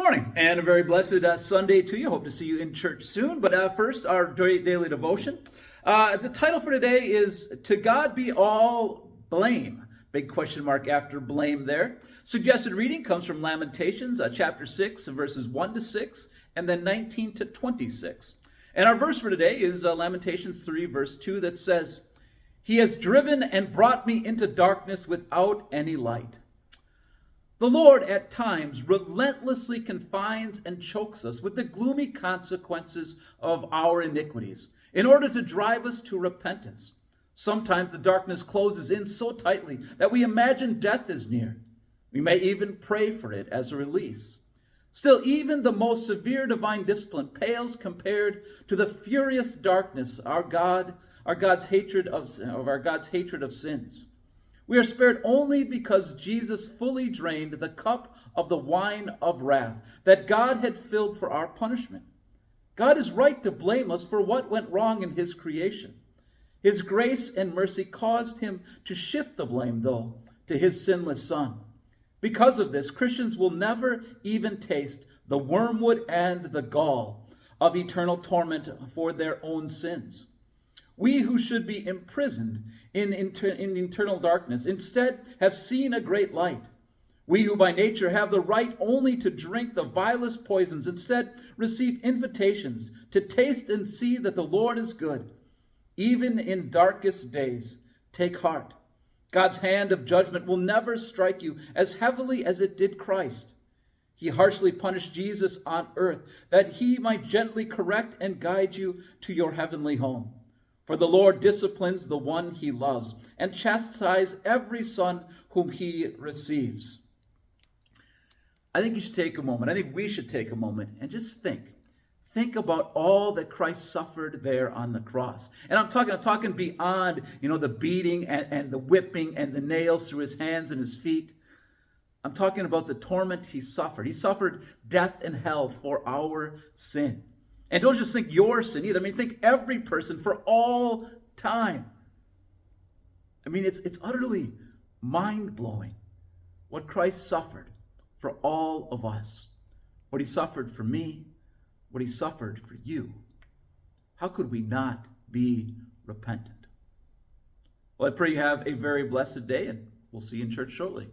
Morning, and a very blessed Sunday to you. Hope to see you in church soon. But first, our daily devotion. The title for today is "To God Be All Blame." Big question mark after blame there. Suggested reading comes from Lamentations, chapter 6, verses 1 to 6, and then 19 to 26. And our verse for today is Lamentations 3, verse 2, that says, "He has driven and brought me into darkness without any light." The Lord at times relentlessly confines and chokes us with the gloomy consequences of our iniquities in order to drive us to repentance. Sometimes the darkness closes in so tightly that we imagine death is near. We may even pray for it as a release. Still, even the most severe divine discipline pales compared to the furious darkness our God's hatred of sins. We are spared only because Jesus fully drained the cup of the wine of wrath that God had filled for our punishment. God is right to blame us for what went wrong in his creation. His grace and mercy caused him to shift the blame, though, to his sinless Son. Because of this, Christians will never even taste the wormwood and the gall of eternal torment for their own sins. We who should be imprisoned in eternal darkness instead have seen a great light. We who by nature have the right only to drink the vilest poisons instead receive invitations to taste and see that the Lord is good. Even in darkest days, take heart. God's hand of judgment will never strike you as heavily as it did Christ. He harshly punished Jesus on earth that he might gently correct and guide you to your heavenly home. For the Lord disciplines the one he loves and chastises every son whom he receives. I think you should take a moment. I think we should take a moment and just think. Think about all that Christ suffered there on the cross. And I'm talking beyond, the beating and the whipping and the nails through his hands and his feet. I'm talking about the torment he suffered. He suffered death and hell for our sin. And don't just think your sin either. Think every person for all time. It's utterly mind-blowing what Christ suffered for all of us. What he suffered for me, what he suffered for you. How could we not be repentant? Well, I pray you have a very blessed day, and we'll see you in church shortly.